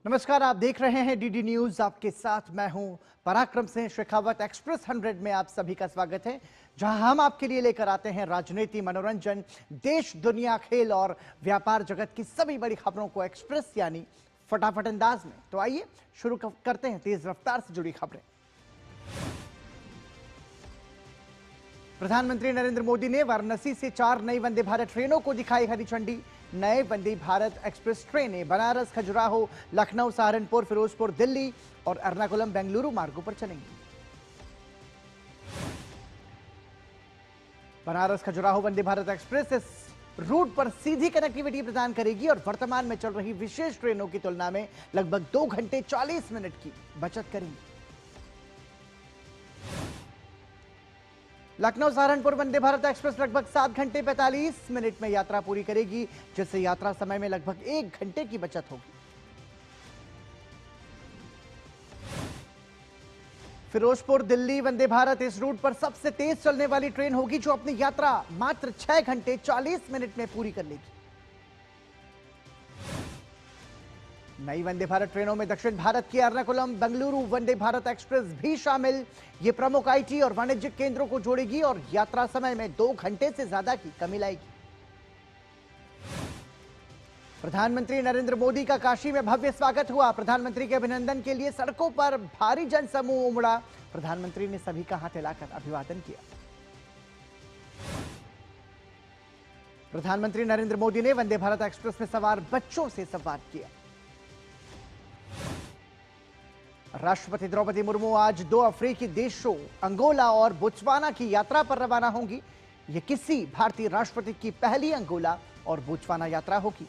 नमस्कार, आप देख रहे हैं डीडी न्यूज। आपके साथ मैं हूं पराक्रम सिंह शेखावत। एक्सप्रेस 100 में आप सभी का स्वागत है, जहां हम आपके लिए लेकर आते हैं राजनीति, मनोरंजन, देश दुनिया, खेल और व्यापार जगत की सभी बड़ी खबरों को एक्सप्रेस यानी फटाफट अंदाज में। तो आइए शुरू करते हैं तेज रफ्तार से जुड़ी खबरें। प्रधानमंत्री नरेंद्र मोदी ने वाराणसी से 4 नई वंदे भारत ट्रेनों को दिखाई हरी झंडी। नए वंदे भारत एक्सप्रेस ट्रेनें बनारस, खजुराहो, लखनऊ, सहारनपुर, फिरोजपुर, दिल्ली और एर्नाकुलम, बेंगलुरु मार्गों पर चलेंगी। बनारस खजुराहो वंदे भारत एक्सप्रेस इस रूट पर सीधी कनेक्टिविटी प्रदान करेगी और वर्तमान में चल रही विशेष ट्रेनों की तुलना में लगभग 2 घंटे 40 मिनट की बचत करेंगी। लखनऊ सहारनपुर वंदे भारत एक्सप्रेस लगभग 7 घंटे 45 मिनट में यात्रा पूरी करेगी, जिससे यात्रा समय में लगभग 1 घंटे की बचत होगी। फिरोजपुर दिल्ली वंदे भारत इस रूट पर सबसे तेज चलने वाली ट्रेन होगी, जो अपनी यात्रा मात्र 6 घंटे 40 मिनट में पूरी कर लेगी। नई वंदे भारत ट्रेनों में दक्षिण भारत की एर्नाकुलम बेंगलुरु वंदे भारत एक्सप्रेस भी शामिल। ये प्रमुख आईटी और वाणिज्यिक केंद्रों को जोड़ेगी और यात्रा समय में 2 घंटे से ज्यादा की कमी लाएगी। प्रधानमंत्री नरेंद्र मोदी का काशी में भव्य स्वागत हुआ। प्रधानमंत्री के अभिनंदन के लिए सड़कों पर भारी जनसमूह उमड़ा। प्रधानमंत्री ने सभी का हाथ हिलाकर अभिवादन किया। प्रधानमंत्री नरेंद्र मोदी ने वंदे भारत एक्सप्रेस में सवार बच्चों से संवाद किया। राष्ट्रपति द्रौपदी मुर्मू आज 2 अफ्रीकी देशों अंगोला और बोत्सवाना की यात्रा पर रवाना होंगी। यह किसी भारतीय राष्ट्रपति की पहली अंगोला और बोत्सवाना यात्रा होगी।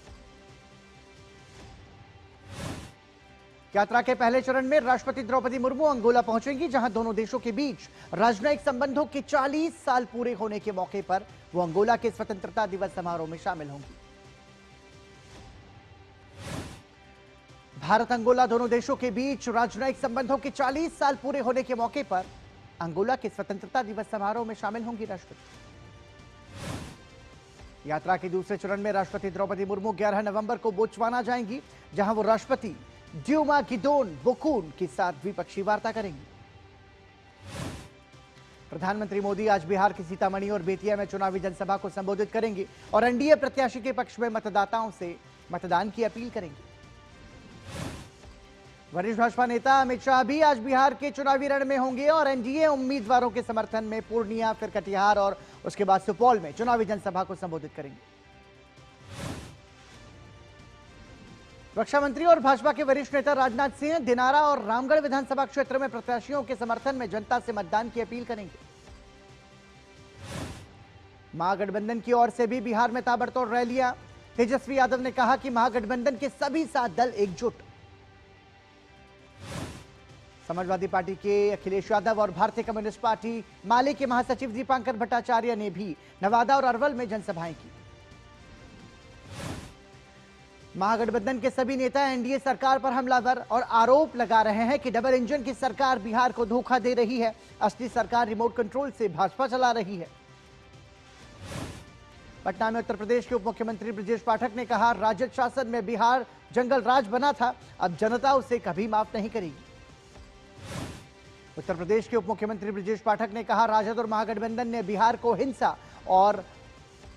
यात्रा के पहले चरण में राष्ट्रपति द्रौपदी मुर्मू अंगोला पहुंचेंगी, जहां दोनों देशों के बीच राजनयिक संबंधों के 40 साल पूरे होने के मौके पर वो अंगोला के स्वतंत्रता दिवस समारोह में शामिल होंगी। भारत अंगोला दोनों देशों के बीच राजनयिक संबंधों के 40 साल पूरे होने के मौके पर अंगोला के स्वतंत्रता दिवस समारोह में शामिल होंगी राष्ट्रपति। यात्रा के दूसरे चरण में राष्ट्रपति द्रौपदी मुर्मू 11 नवंबर को बोत्सवाना जाएंगी, जहां वो राष्ट्रपति ड्यूमा गिदोन बोकून के साथ द्विपक्षीय वार्ता करेंगी। प्रधानमंत्री मोदी आज बिहार के सीतामढ़ी और बेतिया में चुनावी जनसभा को संबोधित करेंगे और एनडीए प्रत्याशी के पक्ष में मतदाताओं से मतदान की अपील करेंगे। वरिष्ठ भाजपा नेता अमित शाह भी आज बिहार के चुनावी रण में होंगे और एनडीए उम्मीदवारों के समर्थन में पूर्णिया, फिर कटिहार और उसके बाद सुपौल में चुनावी जनसभा को संबोधित करेंगे। रक्षा मंत्री और भाजपा के वरिष्ठ नेता राजनाथ सिंह दिनारा और रामगढ़ विधानसभा क्षेत्र में प्रत्याशियों के समर्थन में जनता से मतदान की अपील करेंगे। महागठबंधन की ओर से भी बिहार में ताबड़तोड़ रैलियां। तेजस्वी यादव ने कहा कि महागठबंधन के सभी 7 दल एकजुट। समाजवादी पार्टी के अखिलेश यादव और भारतीय कम्युनिस्ट पार्टी माले के महासचिव दीपांकर भट्टाचार्य ने भी नवादा और अरवल में जनसभाएं की। महागठबंधन के सभी नेता एनडीए सरकार पर हमलावर और आरोप लगा रहे हैं कि डबल इंजन की सरकार बिहार को धोखा दे रही है। असली सरकार रिमोट कंट्रोल से भाजपा चला रही है। पटना में उत्तर प्रदेश के उप मुख्यमंत्री ब्रजेश पाठक ने कहा, राजद शासन में बिहार जंगल राज बना था, अब जनता उसे कभी माफ नहीं करेगी। उत्तर प्रदेश के उप मुख्यमंत्री ब्रजेश पाठक ने कहा, राजद और महागठबंधन ने बिहार को हिंसा और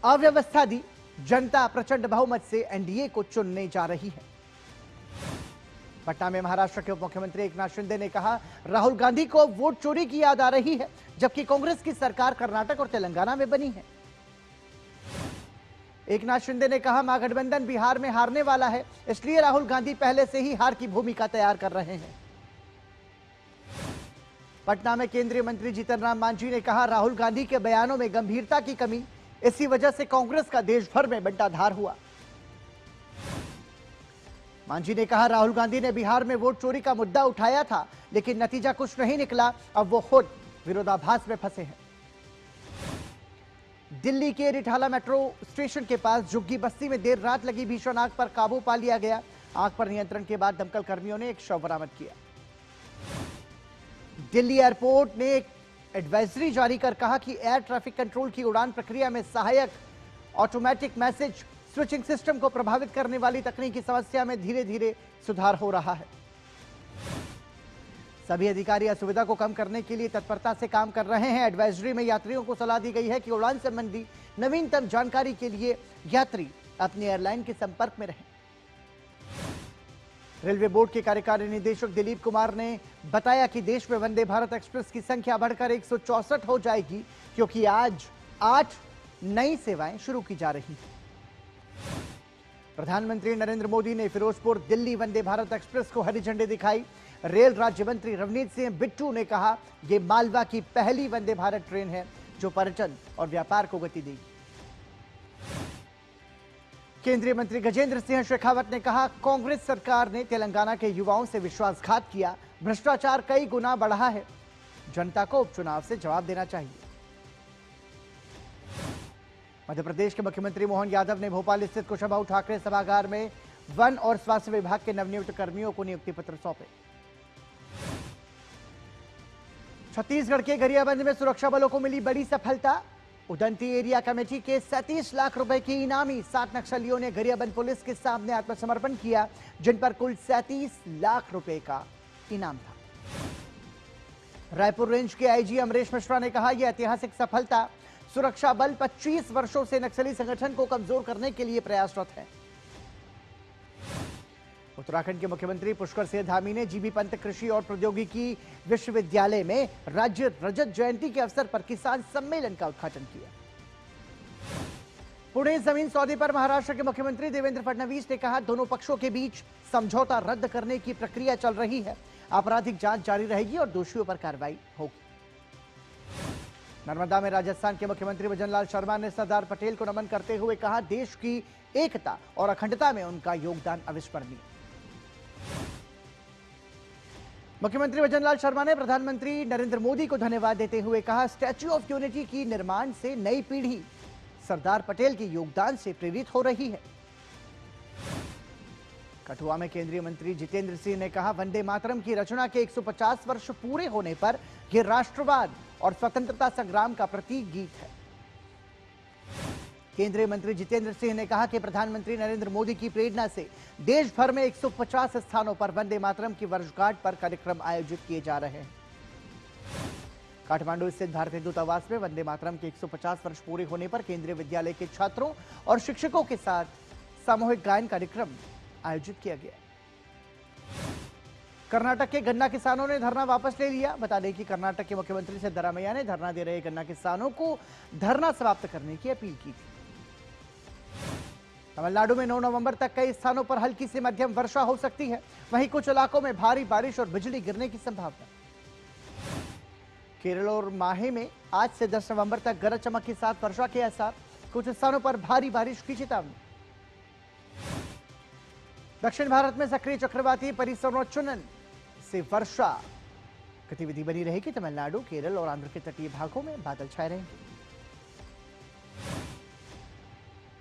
अव्यवस्था दी। जनता प्रचंड बहुमत से एनडीए को चुनने जा रही है। पटना में महाराष्ट्र के उप मुख्यमंत्री एकनाथ शिंदे ने कहा, राहुल गांधी को वोट चोरी की याद आ रही है, जबकि कांग्रेस की सरकार कर्नाटक और तेलंगाना में बनी है। एकनाथ शिंदे ने कहा, महागठबंधन बिहार में हारने वाला है, इसलिए राहुल गांधी पहले से ही हार की भूमिका तैयार कर रहे हैं। पटना में केंद्रीय मंत्री जीतन राम मांझी ने कहा, राहुल गांधी के बयानों में गंभीरता की कमी, इसी वजह से कांग्रेस का देश भर में बंटाधार हुआ। मांझी ने कहा, राहुल गांधी ने बिहार में वोट चोरी का मुद्दा उठाया था, लेकिन नतीजा कुछ नहीं निकला, अब वो खुद विरोधाभास में फंसे हैं। दिल्ली के रिठाला मेट्रो स्टेशन के पास झुग्गी बस्ती में देर रात लगी भीषण आग पर काबू पा लिया गया। आग पर नियंत्रण के बाद दमकल कर्मियों ने एक शव बरामद किया। दिल्ली एयरपोर्ट ने एक एडवाइजरी जारी कर कहा कि एयर ट्रैफिक कंट्रोल की उड़ान प्रक्रिया में सहायक ऑटोमेटिक मैसेज स्विचिंग सिस्टम को प्रभावित करने वाली तकनीकी समस्या में धीरे धीरे सुधार हो रहा है। सभी अधिकारी असुविधा को कम करने के लिए तत्परता से काम कर रहे हैं। एडवाइजरी में यात्रियों को सलाह दी गई है कि उड़ान संबंधी नवीनतम जानकारी के लिए यात्री अपनी एयरलाइन के संपर्क में रहें। रेलवे बोर्ड के कार्यकारी निदेशक दिलीप कुमार ने बताया कि देश में वंदे भारत एक्सप्रेस की संख्या बढ़कर 164 हो जाएगी, क्योंकि आज 8 नई सेवाएं शुरू की जा रही हैं। प्रधानमंत्री नरेंद्र मोदी ने फिरोजपुर दिल्ली वंदे भारत एक्सप्रेस को हरी झंडी दिखाई। रेल राज्य मंत्री रवनीत सिंह बिट्टू ने कहा, यह मालवा की पहली वंदे भारत ट्रेन है जो पर्यटन और व्यापार को गति देगी। केंद्रीय मंत्री गजेंद्र सिंह शेखावत ने कहा, कांग्रेस सरकार ने तेलंगाना के युवाओं से विश्वासघात किया, भ्रष्टाचार कई गुना बढ़ा है, जनता को उपचुनाव से जवाब देना चाहिए। मध्य प्रदेश के मुख्यमंत्री मोहन यादव ने भोपाल स्थित कुशाभाऊ ठाकरे सभागार में वन और स्वास्थ्य विभाग के नवनियुक्त कर्मियों को नियुक्ति पत्र सौंपे। छत्तीसगढ़ के गरियाबंद में सुरक्षा बलों को मिली बड़ी सफलता। उदंती एरिया कमेटी के 37 लाख रुपए की इनामी 7 नक्सलियों ने गरियाबंद पुलिस के सामने आत्मसमर्पण किया, जिन पर कुल 37 लाख रुपए का इनाम था। रायपुर रेंज के आईजी अमरेश मिश्रा ने कहा, यह ऐतिहासिक सफलता, सुरक्षा बल 25 वर्षों से नक्सली संगठन को कमजोर करने के लिए प्रयासरत है। उत्तराखंड के मुख्यमंत्री पुष्कर सिंह धामी ने जीबी पंत कृषि और प्रौद्योगिकी विश्वविद्यालय में राज्य रजत जयंती के अवसर पर किसान सम्मेलन का उद्घाटन किया। पुणे जमीन सौदे पर महाराष्ट्र के मुख्यमंत्री देवेंद्र फडणवीस ने कहा, दोनों पक्षों के बीच समझौता रद्द करने की प्रक्रिया चल रही है, आपराधिक जांच जारी रहेगी और दोषियों पर कार्रवाई होगी। नर्मदा में राजस्थान के मुख्यमंत्री भजनलाल शर्मा ने सरदार पटेल को नमन करते हुए कहा, देश की एकता और अखंडता में उनका योगदान अविस्मरणीय। मुख्यमंत्री भजनलाल शर्मा ने प्रधानमंत्री नरेंद्र मोदी को धन्यवाद देते हुए कहा, स्टैच्यू ऑफ यूनिटी की निर्माण से नई पीढ़ी सरदार पटेल के योगदान से प्रेरित हो रही है। कठुआ में केंद्रीय मंत्री जितेंद्र सिंह ने कहा, वंदे मातरम की रचना के 150 वर्ष पूरे होने पर यह राष्ट्रवाद और स्वतंत्रता संग्राम का प्रतीक गीत है। केंद्रीय मंत्री जितेंद्र सिंह ने कहा कि प्रधानमंत्री नरेंद्र मोदी की प्रेरणा से देश भर में 150 स्थानों पर वंदे मातरम की वर्षगांठ पर कार्यक्रम आयोजित किए जा रहे हैं। काठमांडू स्थित भारतीय दूतावास में वंदे मातरम के 150 वर्ष पूरे होने पर केंद्रीय विद्यालय के छात्रों और शिक्षकों के साथ सामूहिक गायन कार्यक्रम आयोजित किया गया। कर्नाटक के गन्ना किसानों ने धरना वापस ले लिया। बता दें कि कर्नाटक के मुख्यमंत्री सिद्धरामैया ने धरना दे रहे गन्ना किसानों को धरना समाप्त करने की अपील की थी। तमिलनाडु में 9 नवंबर तक कई स्थानों पर हल्की से मध्यम वर्षा हो सकती है, वहीं कुछ इलाकों में भारी बारिश और बिजली गिरने की संभावना। केरल और माहे में आज से 10 नवंबर तक गरज चमक के साथ वर्षा के आसार, कुछ स्थानों पर भारी बारिश की चेतावनी। दक्षिण भारत में सक्रिय चक्रवाती परिसंरचना से वर्षा गतिविधि बनी रहेगी। तमिलनाडु, केरल और आंध्र के तटीय भागों में बादल छाए रहेंगे।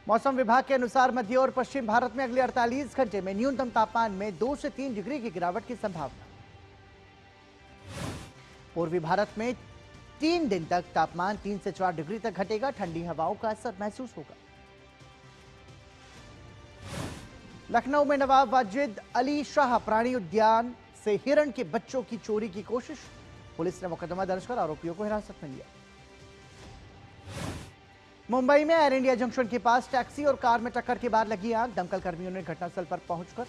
मौसम विभाग के अनुसार मध्य और पश्चिम भारत में अगले 48 घंटे में न्यूनतम तापमान में 2 से 3 डिग्री की गिरावट की संभावना। पूर्वी भारत में 3 दिन तक तापमान 3 से 4 डिग्री तक घटेगा, ठंडी हवाओं का असर महसूस होगा। लखनऊ में नवाब वाजिद अली शाह प्राणी उद्यान से हिरण के बच्चों की चोरी की कोशिश, पुलिस ने मुकदमा दर्ज कर आरोपियों को हिरासत में लिया। मुंबई में एयर इंडिया जंक्शन के पास टैक्सी और कार में टक्कर के बाद लगी आग, दमकल कर्मियों ने घटनास्थल पर पहुंचकर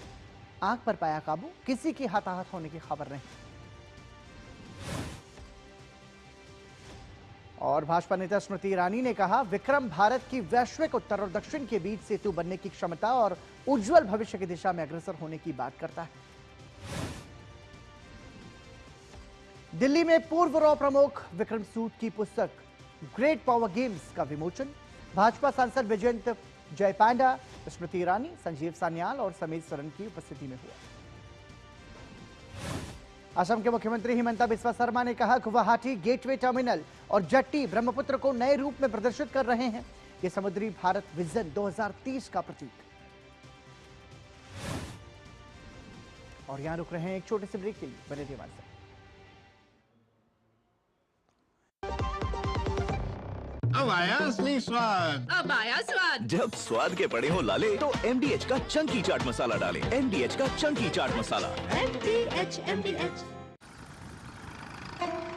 आग पर पाया काबू, किसी की हताहत होने की खबर नहीं। और भाजपा नेता स्मृति ईरानी ने कहा, विक्रम भारत की वैश्विक उत्तर और दक्षिण के बीच सेतु बनने की क्षमता और उज्जवल भविष्य की दिशा में अग्रसर होने की बात करता है। दिल्ली में पूर्व रॉ प्रमुख विक्रम सूद की पुस्तक ग्रेट पावर गेम्स का विमोचन, भाजपा सांसद विजयंत जय पांडा, स्मृति ईरानी, संजीव सान्याल और समीर सरन की उपस्थिति में हुआ। असम के मुख्यमंत्री हिमंता बिस्वा शर्मा ने कहा, गुवाहाटी गेटवे टर्मिनल और जट्टी ब्रह्मपुत्र को नए रूप में प्रदर्शित कर रहे हैं, ये समुद्री भारत विजन 2030 का प्रतीक। और यहां रुक रहे हैं एक छोटे से ब्रेक के लिए, बने रहिए हमारे साथ। अब आया असली स्वाद। अब आया स्वाद। जब स्वाद के पड़े हो लाले तो MDH का चंकी चाट मसाला डालें। MDH का चंकी चाट मसाला। MDH।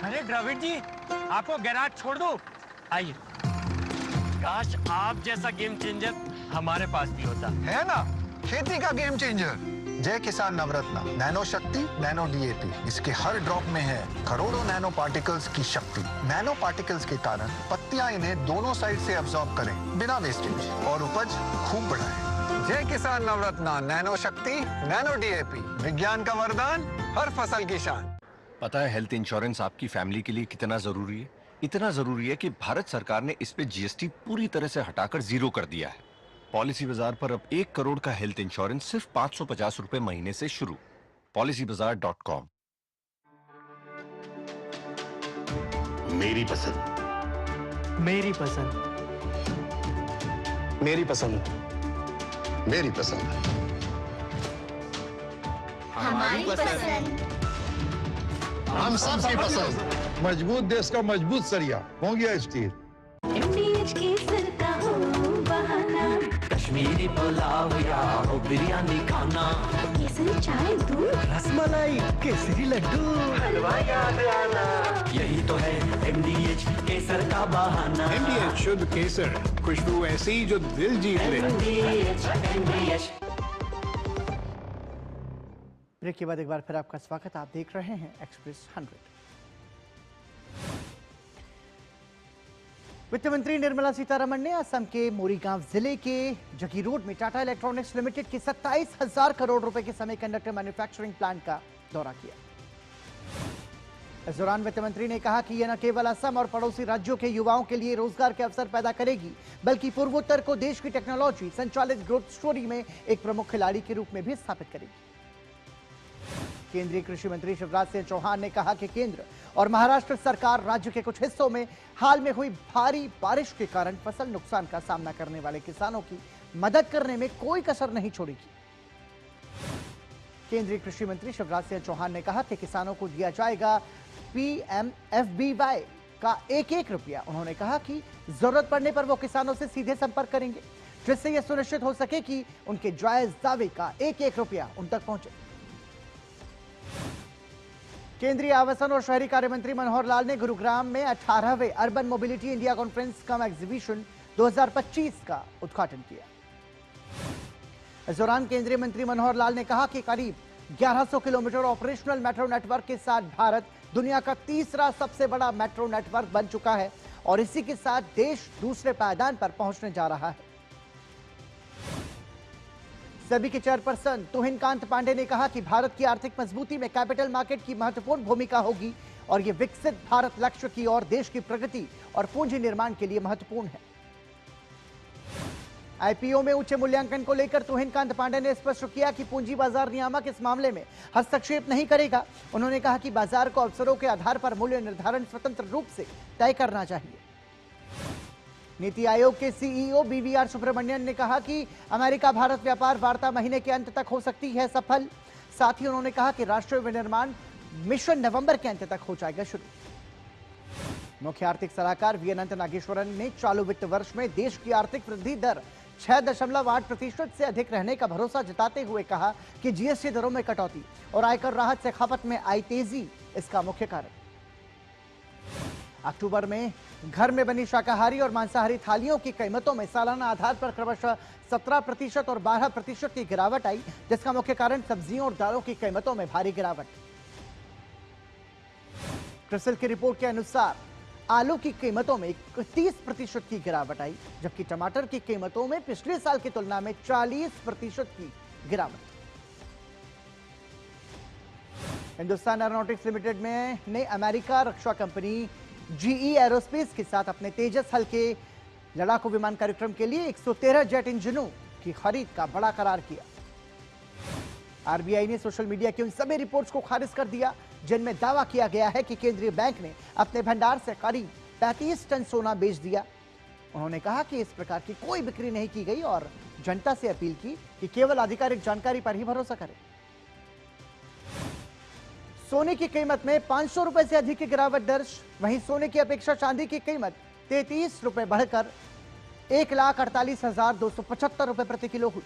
अरे द्रविड़ जी, आपको गैराज छोड़ दो, आइए। काश आप जैसा गेम चेंजर हमारे पास भी होता। है ना, खेती का गेम चेंजर। जय किसान नवरत्ना नैनो शक्ति नैनो DAP, इसके हर ड्रॉप में है करोड़ों नैनो पार्टिकल्स की शक्ति। नैनो पार्टिकल्स के कारण पत्तियां इन्हें दोनों साइड से अब्सॉर्ब करें बिना वेस्टेज और उपज खूब बढ़ाएं। जय किसान नवरत्ना नैनो शक्ति नैनो DAP, विज्ञान का वरदान, हर फसल की शान। पता है हेल्थ इंश्योरेंस आपकी फैमिली के लिए कितना जरूरी है? इतना जरूरी है कि भारत सरकार ने इस पे GST पूरी तरह से हटाकर 0 कर दिया है। पॉलिसी बाजार पर अब 1 करोड़ का हेल्थ इंश्योरेंस सिर्फ 550 रुपए महीने से शुरू। policybazaar.com। मेरी पसंद। मेरी पसंद। मेरी पसंद। मेरी पसंद। हमारी पसंद। हम सबकी पसंद। मजबूत देश का मजबूत सरिया हो गया स्टील। MDH की सरका हो बहाना। कश्मीरी पुलाव या हो बिरयानी खाना, केसरी चाय दूध, रसमलाई केसरी लड्डू, हलवा याद आना, यही तो है MDH केसर का बहाना। MDH शुद्ध केसर, खुशबू ऐसी जो दिल जीत ले। MDH। ब्रेक के बाद एक बार फिर आपका स्वागत। आप देख रहे हैं एक्सप्रेस 100। वित्त मंत्री निर्मला सीतारमण ने असम के मोरीगांव जिले के जगीरोड में टाटा इलेक्ट्रॉनिक्स लिमिटेड के 27,000 करोड़ रुपए के सेमीकंडक्टर मैन्युफैक्चरिंग प्लांट का दौरा किया। इस दौरान वित्त मंत्री ने कहा कि यह न केवल असम और पड़ोसी राज्यों के युवाओं के लिए रोजगार के अवसर पैदा करेगी, बल्कि पूर्वोत्तर को देश की टेक्नोलॉजी संचालित ग्रोथ स्टोरी में एक प्रमुख खिलाड़ी के रूप में भी स्थापित करेगी। केंद्रीय कृषि मंत्री शिवराज सिंह चौहान ने कहा कि केंद्र और महाराष्ट्र सरकार राज्य के कुछ हिस्सों में हाल में हुई भारी बारिश के कारण फसल नुकसान का सामना करने वाले किसानों की मदद करने में कोई कसर नहीं छोड़ेगी। केंद्रीय कृषि मंत्री शिवराज सिंह चौहान ने कहा कि किसानों को दिया जाएगा PMFBY का एक रुपया। उन्होंने कहा कि जरूरत पड़ने पर वो किसानों से सीधे संपर्क करेंगे, जिससे यह सुनिश्चित हो सके कि उनके जायज दावे का एक रुपया उन तक पहुंचे। केंद्रीय आवासन और शहरी कार्य मंत्री मनोहर लाल ने गुरुग्राम में 18वें अर्बन मोबिलिटी इंडिया कॉन्फ्रेंस कम एग्जीबिशन 2025 का उद्घाटन किया। इस दौरान केंद्रीय मंत्री मनोहर लाल ने कहा कि करीब 1100 किलोमीटर ऑपरेशनल मेट्रो नेटवर्क के साथ भारत दुनिया का तीसरा सबसे बड़ा मेट्रो नेटवर्क बन चुका है और इसी के साथ देश दूसरे पायदान पर पहुंचने जा रहा है। सेबी के चेयरपर्सन तुहिन कांत पांडे ने कहा कि भारत की आर्थिक मजबूती में कैपिटल मार्केट की महत्वपूर्ण भूमिका होगी और यह विकसित भारत लक्ष्य की ओर देश की प्रगति और पूंजी निर्माण के लिए महत्वपूर्ण है। IPO में उच्च मूल्यांकन को लेकर तुहिन कांत पांडे ने स्पष्ट किया कि पूंजी बाजार नियामक इस मामले में हस्तक्षेप नहीं करेगा। उन्होंने कहा कि बाजार को अवसरों के आधार पर मूल्य निर्धारण स्वतंत्र रूप से तय करना चाहिए। नीति आयोग के CEO BVR सुब्रमण्यन ने कहा कि अमेरिका भारत व्यापार वार्ता महीने के अंत तक हो सकती है सफल। साथ ही उन्होंने कहा कि राष्ट्रीय विनिर्माण मिशन नवंबर के अंत तक हो जाएगा शुरू। मुख्य आर्थिक सलाहकार वी अनंत नागेश्वरन ने चालू वित्त वर्ष में देश की आर्थिक वृद्धि दर 6.8% से अधिक रहने का भरोसा जताते हुए कहा कि GST दरों में कटौती और आयकर राहत से खपत में आई तेजी इसका मुख्य कारण। अक्टूबर में घर में बनी शाकाहारी और मांसाहारी थालियों की कीमतों में सालाना आधार पर क्रमशः 17% और 12% की गिरावट आई, जिसका मुख्य कारण सब्जियों और दालों की कीमतों में भारी गिरावट। क्रिसिल की रिपोर्ट के अनुसार आलू की कीमतों में 31% की गिरावट आई, जबकि टमाटर की कीमतों में पिछले साल की तुलना में 40% की गिरावट। हिंदुस्तान एरोनॉटिक्स लिमिटेड ने अमेरिका रक्षा कंपनी GE एरोस्पेस के साथ अपने तेजस हल्के लड़ाकू विमान कार्यक्रम के लिए 113 जेट इंजनों की खरीद का बड़ा करार किया। RBI ने सोशल मीडिया की उन सभी रिपोर्ट्स को खारिज कर दिया जिनमें दावा किया गया है कि केंद्रीय बैंक ने अपने भंडार से करीब 35 टन सोना बेच दिया। उन्होंने कहा कि इस प्रकार की कोई बिक्री नहीं की गई और जनता से अपील की कि केवल आधिकारिक जानकारी पर ही भरोसा करें। सोने की कीमत में 500 रुपए से अधिक की गिरावट दर्ज। वहीं सोने की अपेक्षा चांदी की कीमत 33 रुपए बढ़कर 1,48,275 रुपए प्रति किलो हुई।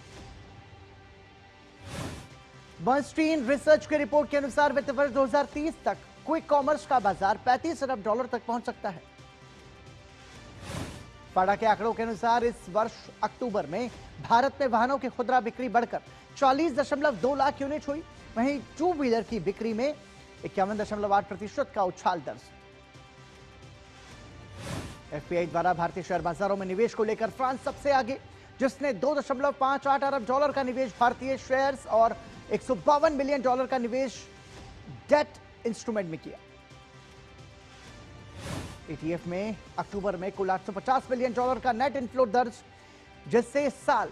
बर्नस्टीन रिसर्च की रिपोर्ट के अनुसार वित्त वर्ष 2030 तक क्विक कॉमर्स का बाजार $35 अरब तक पहुंच सकता है। फाडा के आंकड़ों के अनुसार इस वर्ष अक्टूबर में भारत में वाहनों की खुदरा बिक्री बढ़कर 40.2 लाख यूनिट हुई। वहीं टू व्हीलर की बिक्री में 51.8% का उछाल दर्ज। एफपीआई द्वारा भारतीय शेयर बाजारों में निवेश को लेकर फ्रांस सबसे आगे, जिसने $2.58 अरब का निवेश भारतीय शेयर्स और $152 मिलियन का निवेश डेट इंस्ट्रूमेंट में किया। ETF में अक्टूबर में कुल $850 मिलियन का नेट इनफ्लो दर्ज, जिससे इस साल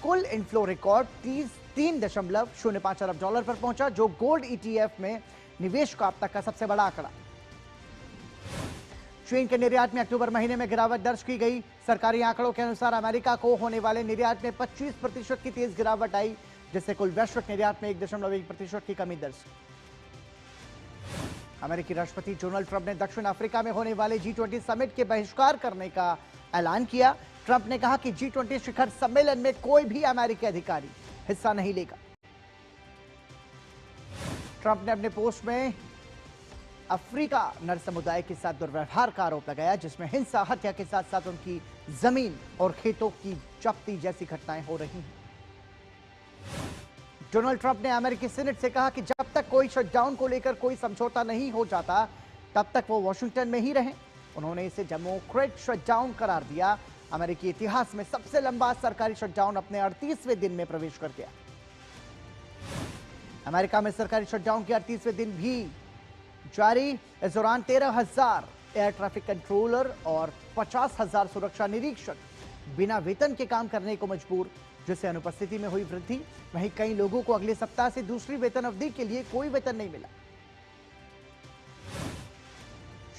कुल इनफ्लो रिकॉर्ड 3.05 अरब डॉलर पर पहुंचा, जो गोल्ड ETF में निवेश का अब तक का सबसे बड़ा आंकड़ा। चीन के निर्यात में अक्टूबर महीने में गिरावट दर्ज की गई। सरकारी आंकड़ों के अनुसार अमेरिका को होने वाले निर्यात में 25% की तेज गिरावट आई, जिससे कुल वैश्विक निर्यात में 1.1% की कमी दर्ज। अमेरिकी राष्ट्रपति डोनाल्ड ट्रंप ने दक्षिण अफ्रीका में होने वाले G20 समिट के बहिष्कार करने का ऐलान किया। ट्रंप ने कहा कि G20 शिखर सम्मेलन में कोई भी अमेरिकी अधिकारी हिस्सा नहीं लेगा। ट्रंप ने अपने पोस्ट में अफ्रीका नर समुदाय के साथ दुर्व्यवहार का आरोप लगाया, जिसमें हिंसा, हत्या के साथ साथ उनकी जमीन और खेतों की जब्ती जैसी घटनाएं हो रही हैं। डोनाल्ड ट्रंप ने अमेरिकी सीनेट से कहा कि जब तक कोई शटडाउन को लेकर कोई समझौता नहीं हो जाता, तब तक वो वॉशिंगटन में ही रहें। उन्होंने इसे डेमोक्रेट शटडाउन करार दिया। अमेरिकी इतिहास में सबसे लंबा सरकारी शटडाउन अपने 38वें दिन में प्रवेश कर गया। अमेरिका में सरकारी शटडाउन के 38वें दिन भी जारी। इस दौरान 13,000 एयर ट्रैफिक कंट्रोलर और 50,000 सुरक्षा निरीक्षक बिना वेतन के काम करने को मजबूर, जिससे अनुपस्थिति में हुई वृद्धि। वहीं कई लोगों को अगले सप्ताह से दूसरी वेतन अवधि के लिए कोई वेतन नहीं मिला।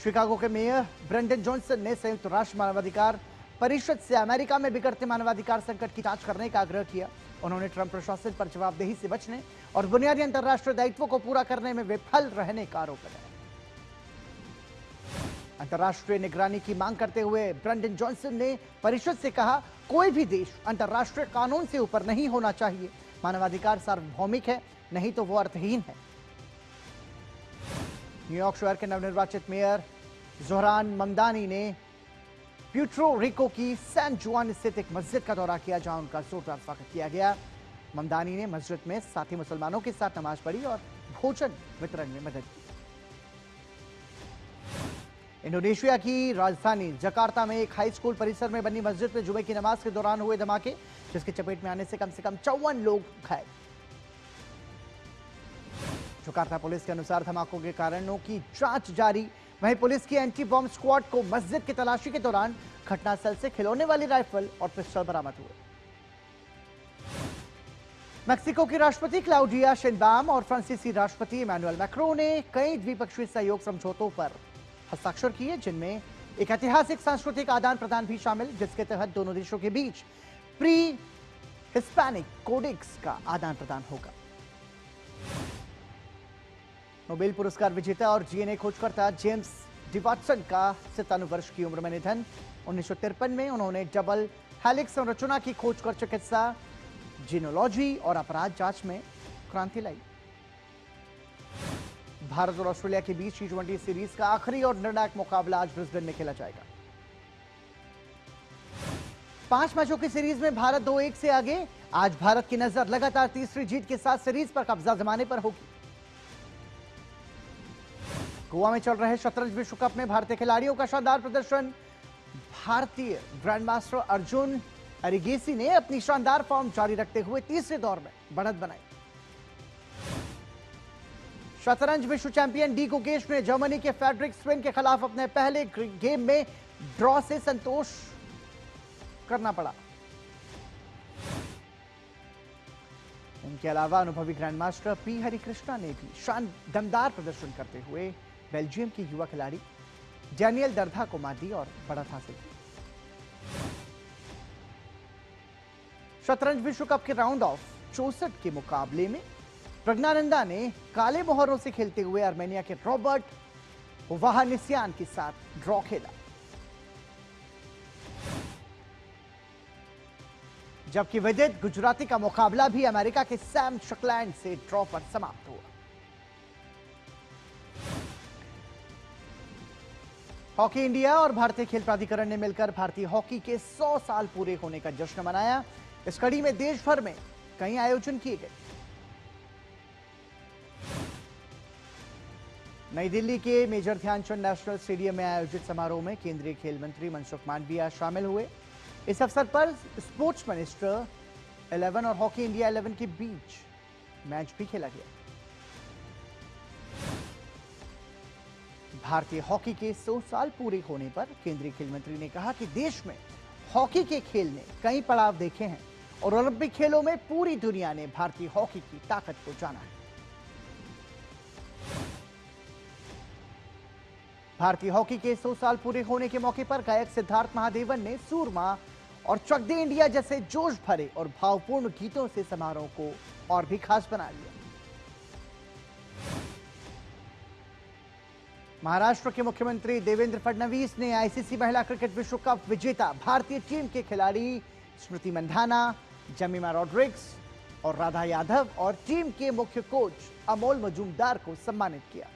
शिकागो के मेयर ब्रेंडन जॉनसन ने संयुक्त राष्ट्र मानवाधिकार परिषद से अमेरिका में बिगड़ते मानवाधिकार संकट की जांच करने का आग्रह किया। उन्होंने ट्रंप प्रशासन पर जवाबदेही से बचने और बुनियादी अंतर्राष्ट्रीय दायित्वों को पूरा करने में विफल रहने का आरोप लगाया। अंतर्राष्ट्रीय निगरानी की मांग करते हुए ब्रेंडन जॉनसन ने परिषद से कहा, कोई भी देश अंतर्राष्ट्रीय कानून से ऊपर नहीं होना चाहिए। मानवाधिकार सार्वभौमिक है, नहीं तो वो अर्थहीन है। न्यूयॉर्क शहर के नवनिर्वाचित मेयर जोहरान ममदानी ने प्यूर्टो रिको की सैन जुआन स्थित एक मस्जिद का दौरा किया, जहां उनका जोरदार स्वागत किया गया। ममदानी ने मस्जिद में साथी मुसलमानों के साथ नमाज पढ़ी और भोजन वितरण में मदद की। इंडोनेशिया की राजधानी जकार्ता में एक हाई स्कूल परिसर में बनी मस्जिद में जुमे की नमाज के दौरान हुए धमाके, जिसकी चपेट में आने से कम 54 लोग घायल। जकार्ता पुलिस के अनुसार धमाकों के कारणों की जांच जारी। वहीं पुलिस की एंटी बॉम्ब स्क्वाड को मस्जिद की तलाशी के दौरान घटनास्थल से खिलौने वाली राइफल और पिस्टल बरामद हुए। मेक्सिको की राष्ट्रपति क्लाउडिया शेनबाम और फ्रांसीसी राष्ट्रपति इमैनुअल मैक्रों ने कई द्विपक्षीय सहयोग समझौतों पर हस्ताक्षर किए, जिनमें एक ऐतिहासिक सांस्कृतिक आदान प्रदान भी शामिल, जिसके तहत दोनों देशों के बीच प्री हिस्पैनिक कोडेक्स का आदान प्रदान होगा। नोबेल पुरस्कार विजेता और जीएनए खोजकर्ता जेम्स डी वाटसन का 97 वर्ष की उम्र में निधन। 1953 में उन्होंने डबल हेलिक्स संरचना की खोज कर चिकित्सा, जीनोलॉजी और अपराध जांच में क्रांति लाई। भारत और ऑस्ट्रेलिया के बीच T20 सीरीज का आखिरी और निर्णायक मुकाबला आज ब्रिस्बेन में खेला जाएगा। 5 मैचों की सीरीज में भारत 2-1 से आगे। आज भारत की नजर लगातार तीसरी जीत के साथ सीरीज पर कब्जा जमाने पर होगी। गोवा में चल रहे शतरंज विश्व कप में भारतीय खिलाड़ियों का शानदार प्रदर्शन। भारतीय ग्रैंडमास्टर अर्जुन एरिगेसी ने अपनी शानदार फॉर्म जारी रखते हुए तीसरे दौर में बढ़त बनाई। शतरंज विश्व चैंपियन डी गुकेश ने जर्मनी के फ्रेडरिक स्विन के खिलाफ अपने पहले गेम में ड्रॉ से संतोष करना पड़ा। इनके अलावा अनुभवी ग्रैंडमास्टर पी हरिकृष्णा ने भी दमदार प्रदर्शन करते हुए बेल्जियम की युवा खिलाड़ी डैनियल दर्धा को मात दी और बढ़त हासिल की। शतरंज विश्व कप के राउंड ऑफ 64 के मुकाबले में प्रज्ञानंदा ने काले मोहरों से खेलते हुए आर्मेनिया के रॉबर्ट वाहानिस्यान के साथ ड्रॉ खेला। जबकि विदित गुजराती का मुकाबला भी अमेरिका के सैम शकलैंड से ड्रॉ पर समाप्त हुआ। हॉकी इंडिया और भारतीय खेल प्राधिकरण ने मिलकर भारतीय हॉकी के 100 साल पूरे होने का जश्न मनाया। इस कड़ी में देश भर में कई आयोजन किए गए। नई दिल्ली के मेजर ध्यानचंद नेशनल स्टेडियम में आयोजित समारोह में केंद्रीय खेल मंत्री मनसुख मांडविया शामिल हुए। इस अवसर पर स्पोर्ट्स मिनिस्टर 11 और हॉकी इंडिया 11 के बीच मैच भी खेला गया। भारतीय हॉकी के 100 साल पूरे होने पर केंद्रीय खेल मंत्री ने कहा कि देश में हॉकी के खेल ने कई पड़ाव देखे हैं और ओलंपिक खेलों में पूरी दुनिया ने भारतीय हॉकी की ताकत को जाना है। भारतीय हॉकी के 100 साल पूरे होने के मौके पर गायक सिद्धार्थ महादेवन ने सूरमा और चक दे इंडिया जैसे जोश भरे और भावपूर्ण गीतों से समारोह को और भी खास बना लिया। महाराष्ट्र के मुख्यमंत्री देवेंद्र फडणवीस ने आईसीसी महिला क्रिकेट विश्व कप विजेता भारतीय टीम के खिलाड़ी स्मृति मंधाना, जमीमा रॉड्रिग्स और राधा यादव और टीम के मुख्य कोच अमोल मजूमदार को सम्मानित किया।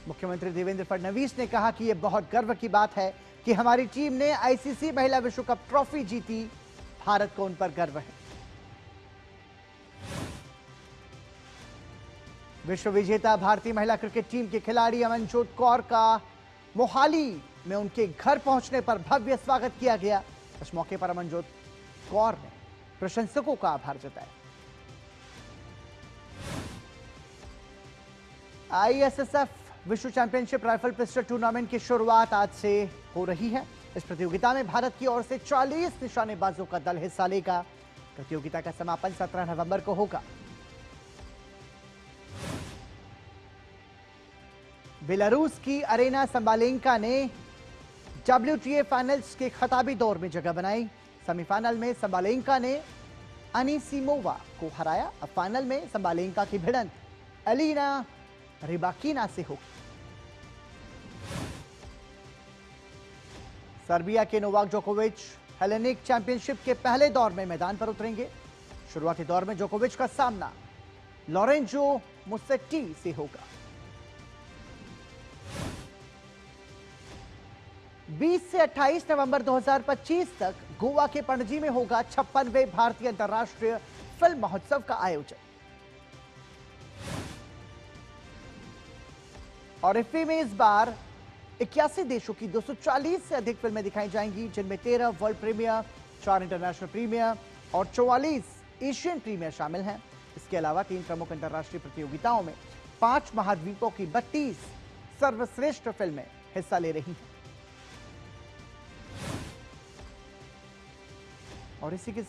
मुख्यमंत्री देवेंद्र फडणवीस ने कहा कि यह बहुत गर्व की बात है कि हमारी टीम ने आईसीसी महिला विश्व कप ट्रॉफी जीती। भारत को उन पर गर्व है। विश्व विजेता भारतीय महिला क्रिकेट टीम के खिलाड़ी अमनजोत कौर का मोहाली में उनके घर पहुंचने पर भव्य स्वागत किया गया। इस मौके पर अमनजोत कौर ने प्रशंसकों का आभार जताया। आईएसएसएफ विश्व चैंपियनशिप राइफल पिस्टल टूर्नामेंट की शुरुआत आज से हो रही है। इस प्रतियोगिता में भारत की ओर से 40 निशानेबाजों का दल हिस्सा लेगा। प्रतियोगिता का समापन 17 नवंबर को होगा। बेलारूस की अरेना संबालेंका ने WTA फाइनल्स के खिताबी दौर में जगह बनाई। सेमीफाइनल में संबालेंका ने अनिसिमोवा को हराया। अब फाइनल में संबालेंका की भिड़ंत एलिना रिबाकिना से होगी। सर्बिया के नोवाक जोकोविच हेलेनिक चैंपियनशिप के पहले दौर में मैदान पर उतरेंगे। शुरुआती दौर में जोकोविच का सामना लोरेंजो मुसेट्टी से होगा। 20 से 28 नवंबर 2025 तक गोवा के पणजी में होगा 56वें भारतीय अंतर्राष्ट्रीय फिल्म महोत्सव का आयोजन। और इफ्फी में इस बार 81 देशों की 240 से अधिक फिल्में दिखाई जाएंगी, जिनमें 13 वर्ल्ड प्रीमियर, 4 इंटरनेशनल प्रीमियर और 44 एशियन प्रीमियर शामिल हैं। इसके अलावा 3 प्रमुख अंतर्राष्ट्रीय प्रतियोगिताओं में 5 महाद्वीपों की 32 सर्वश्रेष्ठ फिल्में हिस्सा ले रही हैं। और इसी के